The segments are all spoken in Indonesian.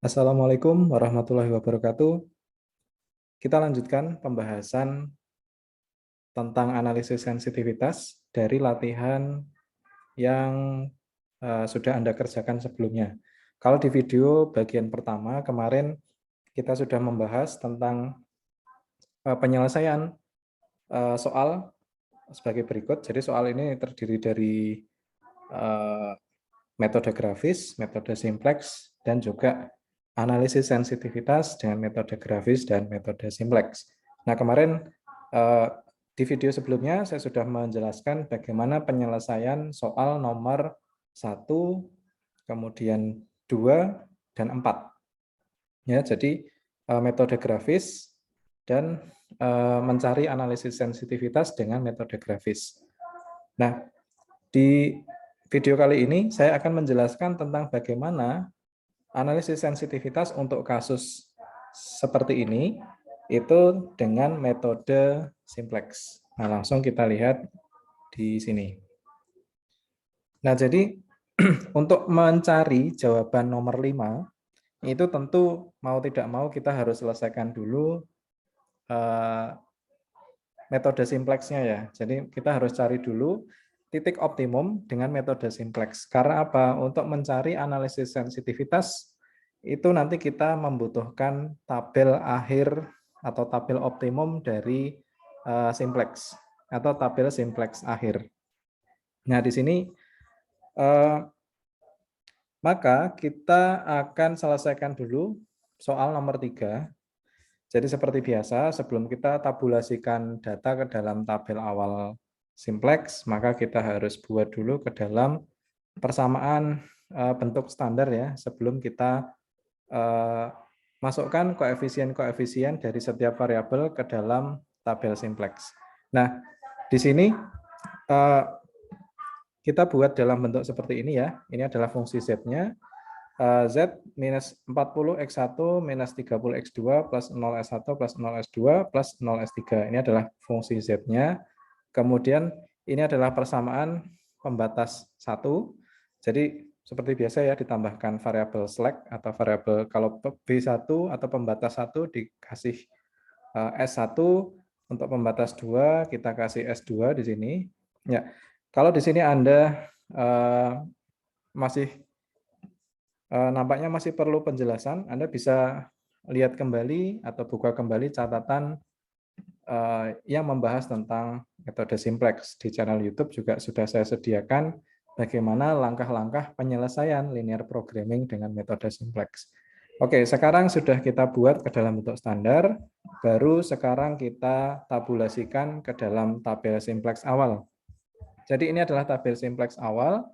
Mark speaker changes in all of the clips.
Speaker 1: Assalamualaikum warahmatullahi wabarakatuh. Kita lanjutkan pembahasan tentang analisis sensitivitas dari latihan yang sudah Anda kerjakan sebelumnya. Kalau di video bagian pertama kemarin kita sudah membahas tentang penyelesaian soal sebagai berikut. Jadi soal ini terdiri dari metode grafis, metode simplex, dan juga analisis sensitivitas dengan metode grafis dan metode simplex. Nah, kemarin di video sebelumnya saya sudah menjelaskan bagaimana penyelesaian soal nomor 1, kemudian 2, dan 4. Ya, jadi metode grafis dan mencari analisis sensitivitas dengan metode grafis. Nah, di video kali ini saya akan menjelaskan tentang bagaimana analisis sensitivitas untuk kasus seperti ini itu dengan metode simplex. Nah, langsung kita lihat di sini. Nah, jadi untuk mencari jawaban nomor 5 itu tentu mau tidak mau kita harus selesaikan dulu metode simplexnya ya. Jadi kita harus cari dulu titik optimum dengan metode simplex. Karena apa? Untuk mencari analisis sensitivitas itu nanti kita membutuhkan tabel akhir atau tabel optimum dari simplex atau tabel simplex akhir. Nah, di sini maka kita akan selesaikan dulu soal nomor 3. Jadi seperti biasa, sebelum kita tabulasikan data ke dalam tabel awal simplex, maka kita harus buat dulu ke dalam persamaan bentuk standar ya, sebelum kita masukkan koefisien-koefisien dari setiap variabel ke dalam tabel simplex. Nah, di sini kita buat dalam bentuk seperti ini ya. Ini adalah fungsi z-nya. Z minus 40x1 minus 30x2 plus 0s1 plus 0s2 plus 0s3. Ini adalah fungsi z-nya. Kemudian ini adalah persamaan pembatas 1. Jadi seperti biasa ya, ditambahkan variabel slack atau variabel kalau B1 atau pembatas 1 dikasih S1, untuk pembatas 2 kita kasih S2 di sini. Ya. Kalau di sini Anda masih nampaknya masih perlu penjelasan, Anda bisa lihat kembali atau buka kembali catatan yang membahas tentang metode simplex. Di channel YouTube juga sudah saya sediakan bagaimana langkah-langkah penyelesaian linear programming dengan metode simplex. Oke, sekarang sudah kita buat ke dalam bentuk standar, baru sekarang kita tabulasikan ke dalam tabel simplex awal. Jadi ini adalah tabel simplex awal,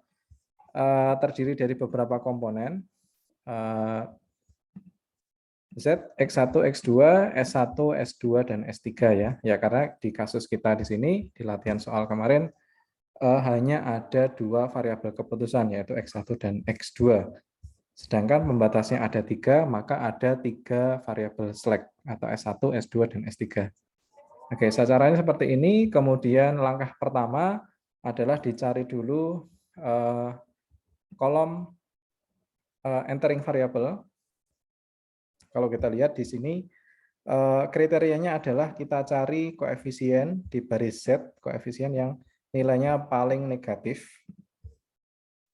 Speaker 1: terdiri dari beberapa komponen, Z, X1, X2, S1, S2, dan S3 ya. Ya karena di kasus kita di sini, di latihan soal kemarin, hanya ada 2 variabel keputusan, yaitu X1 dan X2. Sedangkan pembatasnya ada 3, maka ada 3 variabel slack, atau S1, S2, dan S3. Oke, caranya seperti ini. Kemudian langkah pertama adalah dicari dulu kolom entering variable. Kalau kita lihat di sini, kriterianya adalah kita cari koefisien di baris Z, koefisien yang nilainya paling negatif.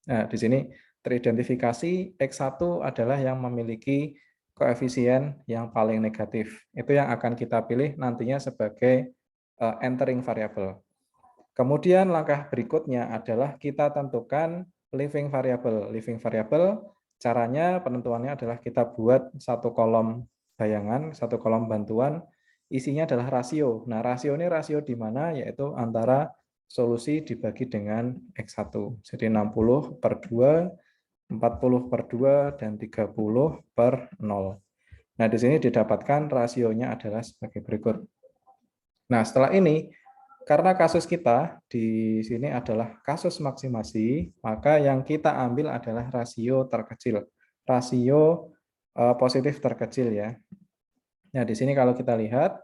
Speaker 1: Nah, di sini teridentifikasi X1 adalah yang memiliki koefisien yang paling negatif. Itu yang akan kita pilih nantinya sebagai entering variable. Kemudian langkah berikutnya adalah kita tentukan leaving variable. Leaving variable caranya penentuannya adalah kita buat satu kolom bayangan, satu kolom bantuan, isinya adalah rasio. Nah, rasio ini rasio di mana? Yaitu antara solusi dibagi dengan X1. Jadi 60/2, 40/2, dan 30/0. Nah, di sini didapatkan rasionya adalah sebagai berikut. Nah, setelah ini, karena kasus kita di sini adalah kasus maksimasi, maka yang kita ambil adalah rasio terkecil. Rasio positif terkecil ya. Nah, di sini kalau kita lihat,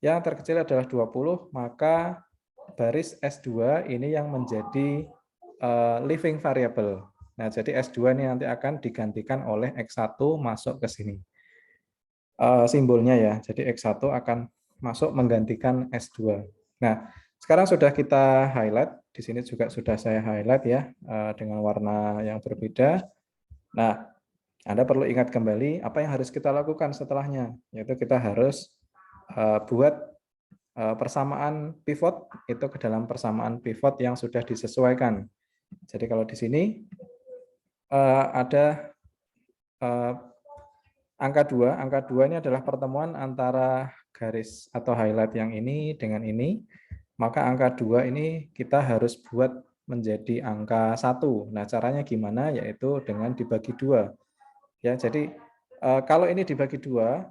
Speaker 1: yang terkecil adalah 20, maka baris S2 ini yang menjadi leaving variable. Nah, jadi S2 ini nanti akan digantikan oleh X1 masuk ke sini. Simbolnya ya, jadi X1 akan masuk menggantikan S2. Nah, sekarang sudah kita highlight, di sini juga sudah saya highlight ya, dengan warna yang berbeda. Nah, Anda perlu ingat kembali apa yang harus kita lakukan setelahnya, yaitu kita harus buat persamaan pivot itu ke dalam persamaan pivot yang sudah disesuaikan. Jadi kalau di sini ada angka 2. Angka 2 ini adalah pertemuan antara garis atau highlight yang ini dengan ini. Maka angka 2 ini kita harus buat menjadi angka 1. Nah, caranya gimana? Yaitu dengan dibagi 2. Ya, jadi kalau ini dibagi 2,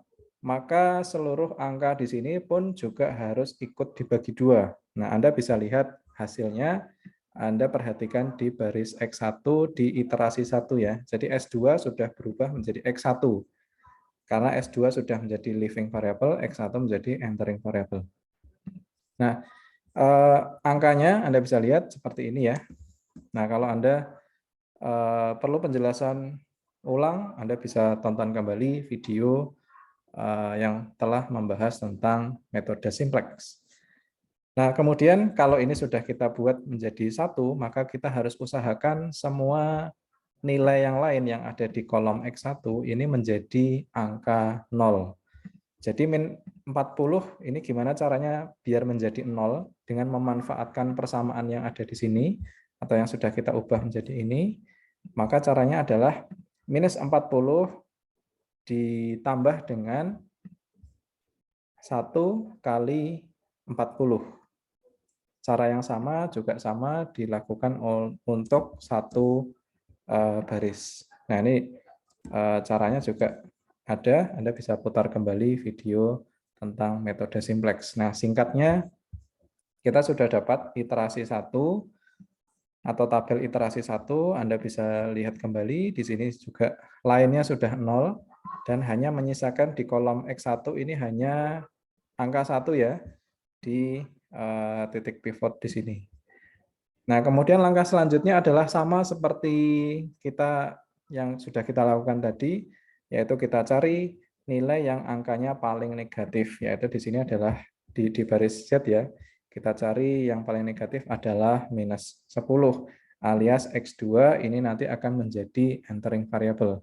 Speaker 1: maka seluruh angka di sini pun juga harus ikut dibagi 2. Nah, Anda bisa lihat hasilnya. Anda perhatikan di baris X1 di iterasi 1 ya. Jadi S2 sudah berubah menjadi X1. Karena S2 sudah menjadi living variable, X1 menjadi entering variable. Nah, angkanya Anda bisa lihat seperti ini ya. Nah, kalau Anda perlu penjelasan ulang, Anda bisa tonton kembali video yang telah membahas tentang metode simplex. Nah, kemudian kalau ini sudah kita buat menjadi 1, maka kita harus usahakan semua nilai yang lain yang ada di kolom X1 ini menjadi angka 0. Jadi min 40 ini gimana caranya biar menjadi 0 dengan memanfaatkan persamaan yang ada di sini atau yang sudah kita ubah menjadi ini. Maka caranya adalah minus 40 ditambah dengan 1 kali 40. Cara yang sama juga sama dilakukan untuk satu baris. Nah, ini caranya juga ada, Anda bisa putar kembali video tentang metode simplex. Nah, singkatnya kita sudah dapat iterasi 1 atau tabel iterasi 1, Anda bisa lihat kembali di sini juga lainnya sudah 0 dan hanya menyisakan di kolom X1 ini hanya angka 1 ya di titik pivot di sini. Nah, kemudian langkah selanjutnya adalah sama seperti kita yang sudah kita lakukan tadi, yaitu kita cari nilai yang angkanya paling negatif, yaitu di sini adalah di baris Z ya. Kita cari yang paling negatif adalah minus 10, alias X2 ini nanti akan menjadi entering variable.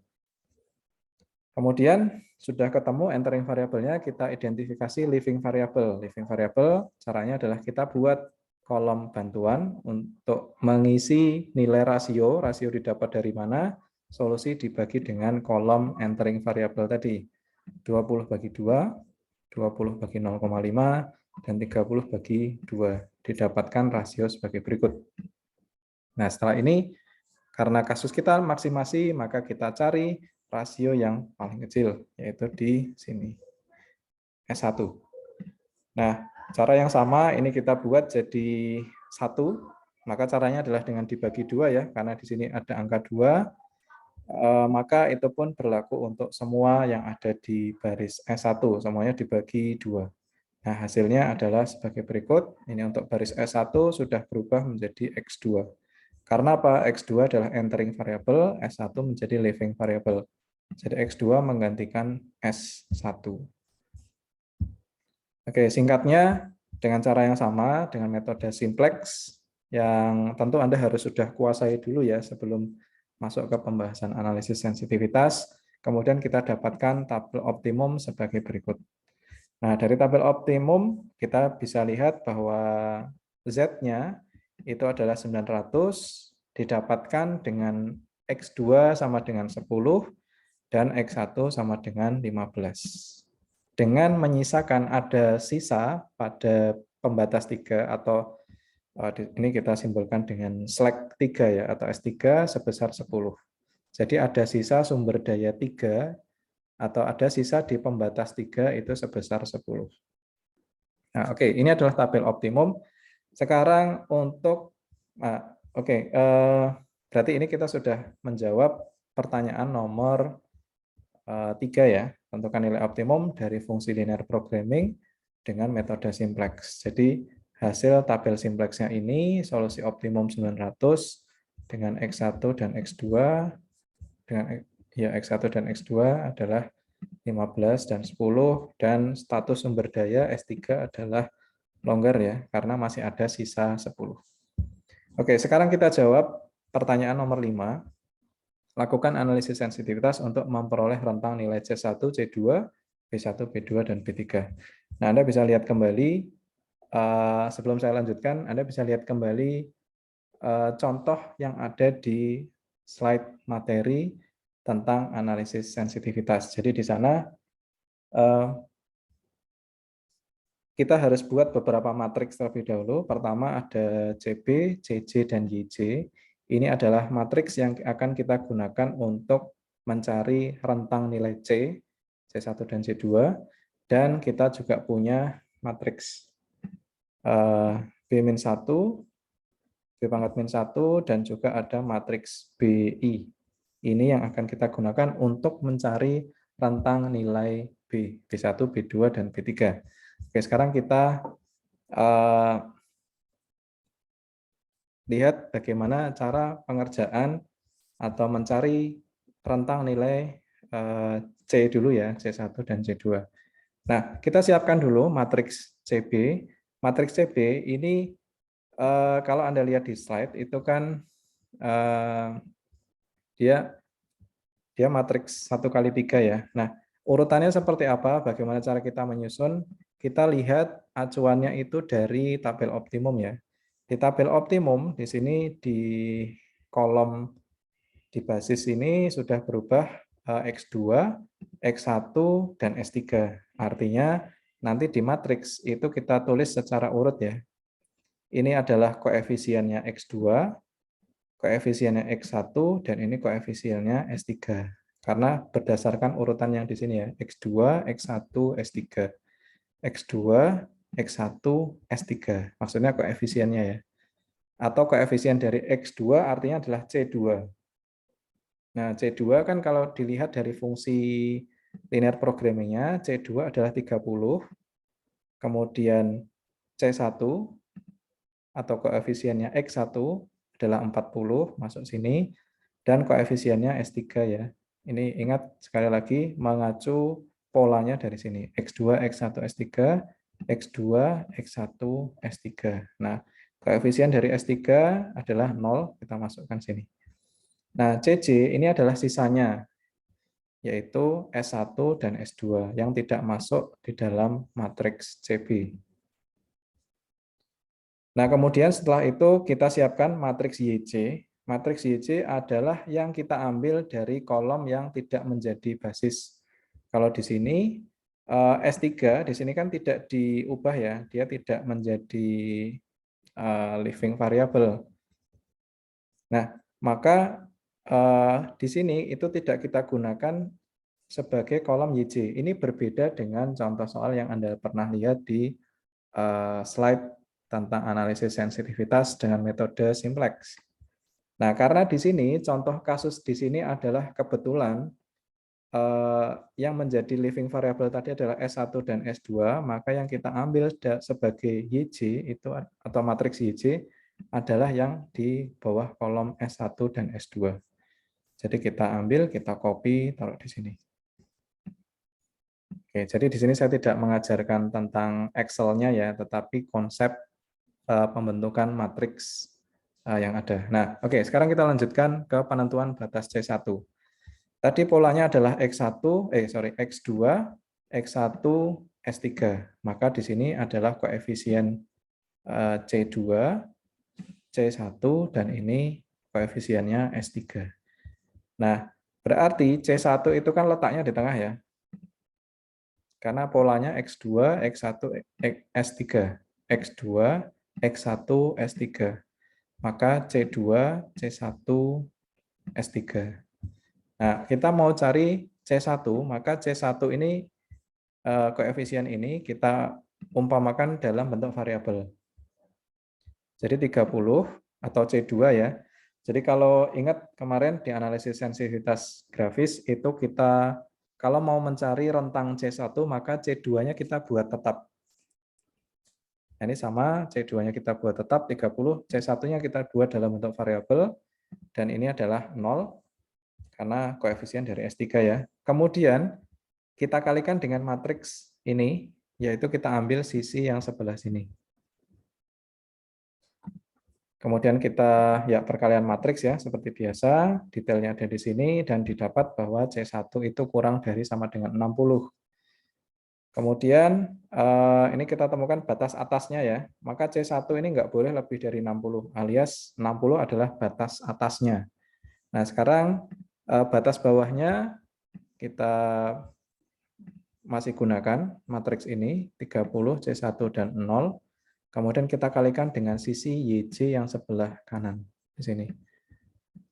Speaker 1: Kemudian sudah ketemu entering variabelnya, kita identifikasi living variable. Living variable caranya adalah kita buat kolom bantuan untuk mengisi nilai rasio. Rasio didapat dari mana? Solusi dibagi dengan kolom entering variable tadi. 20 bagi 2, 20 bagi 0,5, dan 30 bagi 2. Didapatkan rasio sebagai berikut. Nah, setelah ini, karena kasus kita maksimasi, maka kita cari rasio yang paling kecil, yaitu di sini, S1. Nah, cara yang sama ini kita buat jadi 1, maka caranya adalah dengan dibagi 2 ya, karena di sini ada angka 2, maka itu pun berlaku untuk semua yang ada di baris S1, semuanya dibagi 2. Nah, hasilnya adalah sebagai berikut, ini untuk baris S1 sudah berubah menjadi X2. Karena apa? X2 adalah entering variable, S1 menjadi living variable. Jadi X2 menggantikan S1. Oke, singkatnya dengan cara yang sama, dengan metode simplex, yang tentu Anda harus sudah kuasai dulu ya sebelum masuk ke pembahasan analisis sensitivitas. Kemudian kita dapatkan tabel optimum sebagai berikut. Nah, dari tabel optimum kita bisa lihat bahwa Z-nya itu adalah 900, didapatkan dengan X2 sama dengan 10, dan X1 sama dengan 15. Dengan menyisakan ada sisa pada pembatas 3 atau ini kita simbolkan dengan slack 3 ya, atau S3 sebesar 10. Jadi ada sisa sumber daya 3 atau ada sisa di pembatas 3 itu sebesar 10. Nah, oke, ini adalah tabel optimum. Sekarang untuk berarti ini kita sudah menjawab pertanyaan nomor 3 ya, tentukan nilai optimum dari fungsi linear programming dengan metode simplex. Jadi hasil tabel simplexnya ini solusi optimum 900 dengan X1 dan X2 dengan ya X1 dan X2 adalah 15 dan 10 dan status sumber daya S3 adalah longgar ya karena masih ada sisa 10. Oke, sekarang kita jawab pertanyaan nomor 5. Lakukan analisis sensitivitas untuk memperoleh rentang nilai C1, C2, B1, B2 dan B3. Nah, Anda bisa lihat kembali sebelum saya lanjutkan, Anda bisa lihat kembali contoh yang ada di slide materi tentang analisis sensitivitas. Jadi di sana kita harus buat beberapa matriks terlebih dahulu. Pertama ada CB, CJ, dan YJ. Ini adalah matriks yang akan kita gunakan untuk mencari rentang nilai C, C1 dan C2. Dan kita juga punya matriks B-1, B pangkat min 1, dan juga ada matriks BI. Ini yang akan kita gunakan untuk mencari rentang nilai B, B1, B2, dan B3. Oke, sekarang kita lihat bagaimana cara pengerjaan atau mencari rentang nilai C dulu ya, C1 dan C2. Nah, kita siapkan dulu matriks CB. Matriks CB ini kalau Anda lihat di slide itu kan dia matriks 1x3 ya. Nah, urutannya seperti apa? Bagaimana cara kita menyusun? Kita lihat acuannya itu dari tabel optimum ya. Di tabel optimum di sini di kolom di basis ini sudah berubah X2, X1 dan S3. Artinya nanti di matriks itu kita tulis secara urut ya. Ini adalah koefisiennya X2, koefisiennya X1, dan ini koefisiennya S3. Karena berdasarkan urutan yang di sini ya, X2, X1, S3. X2, X1, S3. Maksudnya koefisiennya ya. Atau koefisien dari X2 artinya adalah C2. Nah, C2 kan kalau dilihat dari fungsi linear programming-nya, C2 adalah 30, kemudian C1 atau koefisiennya X1 adalah 40, masuk sini, dan koefisiennya S3 ya. Ini ingat sekali lagi mengacu polanya dari sini, X2, X1, S3, X2, X1, S3. Nah, koefisien dari S3 adalah 0, kita masukkan sini. Nah, CJ ini adalah sisanya, yaitu S1 dan S2 yang tidak masuk di dalam matriks CB. Nah, kemudian setelah itu kita siapkan matriks YJ. Matriks YJ adalah yang kita ambil dari kolom yang tidak menjadi basis. Kalau di sini S3 di sini kan tidak diubah ya, dia tidak menjadi living variable. Nah, maka di sini itu tidak kita gunakan sebagai kolom YJ. Ini berbeda dengan contoh soal yang Anda pernah lihat di slide tentang analisis sensitivitas dengan metode simplex. Nah, karena di sini contoh kasus di sini adalah kebetulan yang menjadi living variable tadi adalah S1 dan S2, maka yang kita ambil sebagai YJ itu atau matriks YJ adalah yang di bawah kolom S1 dan S2. Jadi kita ambil, kita copy, taruh di sini. Oke, jadi di sini saya tidak mengajarkan tentang Excel-nya ya, tetapi konsep pembentukan matriks yang ada. Nah, oke, sekarang kita lanjutkan ke penentuan batas C1. Tadi polanya adalah X2, X1, S3. Maka di sini adalah koefisien C2, C1, dan ini koefisiennya S3. Nah, berarti C1 itu kan letaknya di tengah ya. Karena polanya X2, X1, S3. X2, X1, S3. Maka C2, C1, S3. Nah, kita mau cari C1, maka C1 ini koefisien ini kita umpamakan dalam bentuk variabel. Jadi 30 atau C2 ya. Jadi kalau ingat kemarin di analisis sensitivitas grafis itu kita kalau mau mencari rentang C1 maka C2-nya kita buat tetap. Nah, ini sama C2-nya kita buat tetap 30, C1-nya kita buat dalam bentuk variabel. dan ini adalah 0 karena koefisien dari S3 ya. Kemudian kita kalikan dengan matriks ini, yaitu kita ambil sisi yang sebelah sini. Kemudian kita ya perkalian matriks ya, seperti biasa, detailnya ada di sini, dan didapat bahwa C1 itu kurang dari sama dengan 60. Kemudian ini kita temukan batas atasnya ya, maka C1 ini nggak boleh lebih dari 60, alias 60 adalah batas atasnya. Nah sekarang batas bawahnya kita masih gunakan matriks ini, 30, C1, dan 0. Kemudian kita kalikan dengan sisi YJ yang sebelah kanan di sini.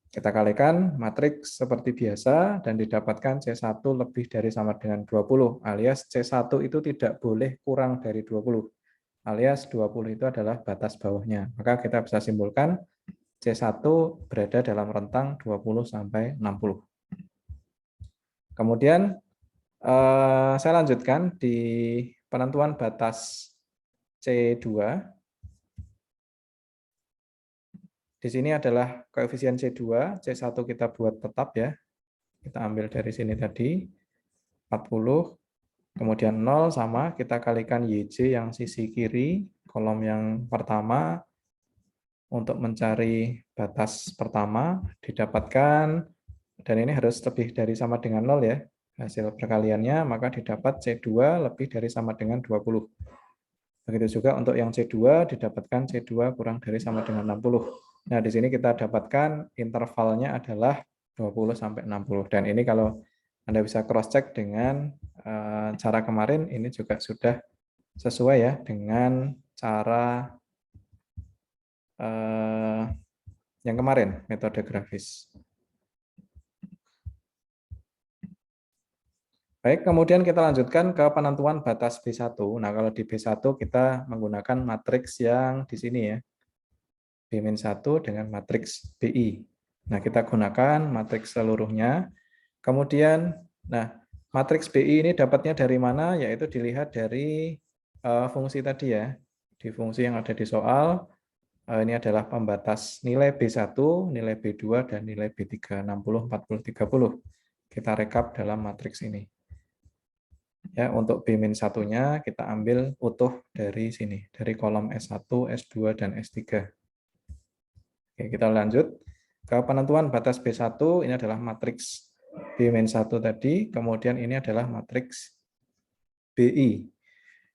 Speaker 1: Kita kalikan matriks seperti biasa dan didapatkan C1 lebih dari sama dengan 20, alias C1 itu tidak boleh kurang dari 20, alias 20 itu adalah batas bawahnya. Maka kita bisa simpulkan C1 berada dalam rentang 20 sampai 60. Kemudian saya lanjutkan di penentuan batas C2. Di sini adalah koefisien C2, C1 kita buat tetap ya. Kita ambil dari sini tadi, 40, kemudian 0 sama, kita kalikan YJ yang sisi kiri, kolom yang pertama, untuk mencari batas pertama, didapatkan, dan ini harus lebih dari sama dengan 0 ya, hasil perkaliannya, maka didapat C2 lebih dari sama dengan 20. Begitu juga untuk yang C2, didapatkan C2 kurang dari sama dengan 60. Nah, di sini kita dapatkan intervalnya adalah 20 sampai 60. Dan ini kalau Anda bisa cross-check dengan cara kemarin, ini juga sudah sesuai ya dengan cara yang kemarin, metode grafis. Baik, kemudian kita lanjutkan ke penentuan batas B1. Nah, kalau di B1 kita menggunakan matriks yang di sini ya. B-1 dengan matriks BI. Nah, kita gunakan matriks seluruhnya. Kemudian, nah, matriks BI ini dapatnya dari mana? Yaitu dilihat dari fungsi tadi ya. Di fungsi yang ada di soal, ini adalah pembatas nilai B1, nilai B2, dan nilai B3, 60, 40, 30. Kita rekap dalam matriks ini. Ya, untuk B-1-nya kita ambil utuh dari sini, dari kolom S1, S2, dan S3. Oke, kita lanjut ke penentuan batas B1, ini adalah matriks B-1 tadi, kemudian ini adalah matriks BI,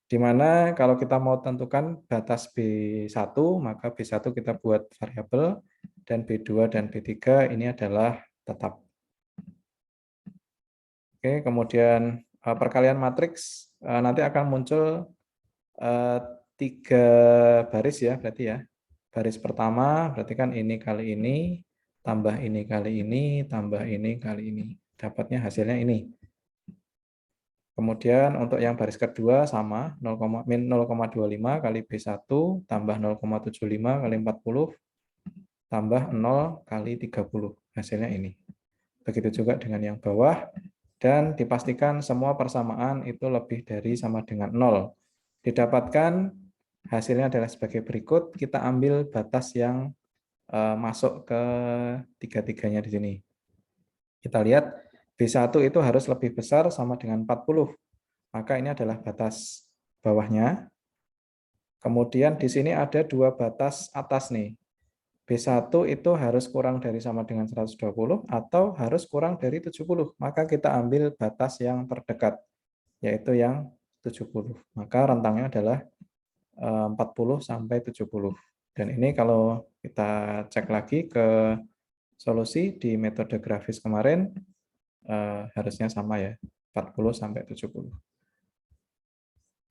Speaker 1: di mana kalau kita mau tentukan batas B1, maka B1 kita buat variabel, dan B2 dan B3 ini adalah tetap. Oke, kemudian perkalian matriks nanti akan muncul 3 baris ya, berarti ya. Baris pertama berarti kan ini kali ini, tambah ini kali ini, tambah ini kali ini. Dapatnya hasilnya ini. Kemudian untuk yang baris kedua sama, 0,25 kali B1, tambah 0,75 kali 40, tambah 0 kali 30. Hasilnya ini. Begitu juga dengan yang bawah, dan dipastikan semua persamaan itu lebih dari sama dengan 0. Didapatkan hasilnya adalah sebagai berikut, kita ambil batas yang masuk ke tiga-tiganya di sini. Kita lihat B1 itu harus lebih besar sama dengan 40. Maka ini adalah batas bawahnya. Kemudian di sini ada 2 batas atas nih. B1 itu harus kurang dari sama dengan 120 atau harus kurang dari 70. Maka kita ambil batas yang terdekat, yaitu yang 70. Maka rentangnya adalah 40 sampai 70. Dan ini kalau kita cek lagi ke solusi di metode grafis kemarin, harusnya sama ya, 40 sampai 70.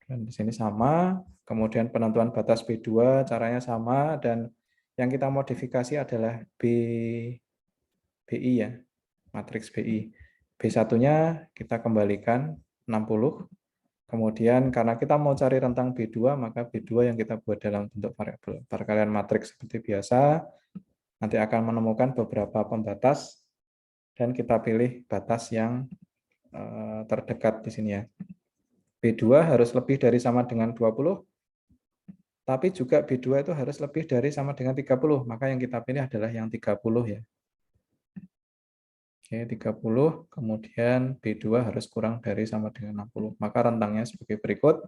Speaker 1: Dan di sini sama, kemudian penentuan batas B2 caranya sama, dan yang kita modifikasi adalah BI ya, matriks BI. B1-nya kita kembalikan 60. Kemudian karena kita mau cari rentang B2, maka B2 yang kita buat dalam bentuk variabel. Perkalian matriks seperti biasa, nanti akan menemukan beberapa pembatas, dan kita pilih batas yang terdekat di sini ya. B2 harus lebih dari sama dengan 20, tapi juga B2 itu harus lebih dari sama dengan 30. Maka yang kita pilih adalah yang 30 ya. Oke, 30, kemudian B2 harus kurang dari sama dengan 60. Maka rentangnya sebagai berikut.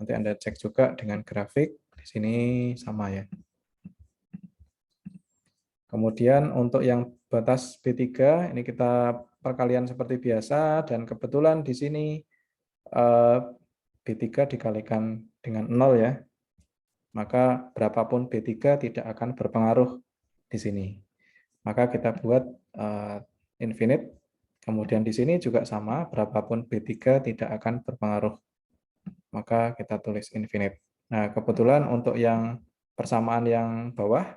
Speaker 1: Nanti Anda cek juga dengan grafik. Di sini sama ya. Kemudian untuk yang batas B3, ini kita perkalian seperti biasa, dan kebetulan di sini B3 dikalikan dengan 0 ya. Maka berapapun B3 tidak akan berpengaruh di sini. Maka kita buat infinite. Kemudian di sini juga sama, berapapun B3 tidak akan berpengaruh. Maka kita tulis infinite. Nah, kebetulan untuk yang persamaan yang bawah,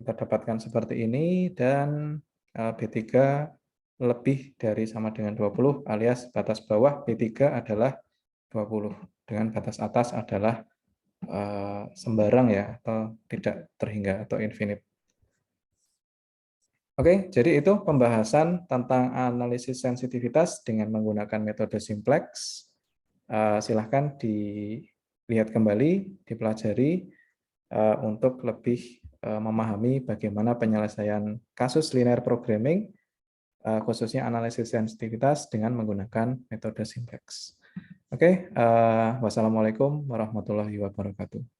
Speaker 1: kita dapatkan seperti ini, dan B3 lebih dari sama dengan 20, alias batas bawah B3 adalah 20. Dengan batas atas adalah sembarang ya, atau tidak terhingga, atau infinite. Oke, jadi itu pembahasan tentang analisis sensitivitas dengan menggunakan metode simplex. Silahkan dilihat kembali, dipelajari untuk lebih memahami bagaimana penyelesaian kasus linear programming, khususnya analisis sensitivitas dengan menggunakan metode simplex. Oke, wassalamualaikum warahmatullahi wabarakatuh.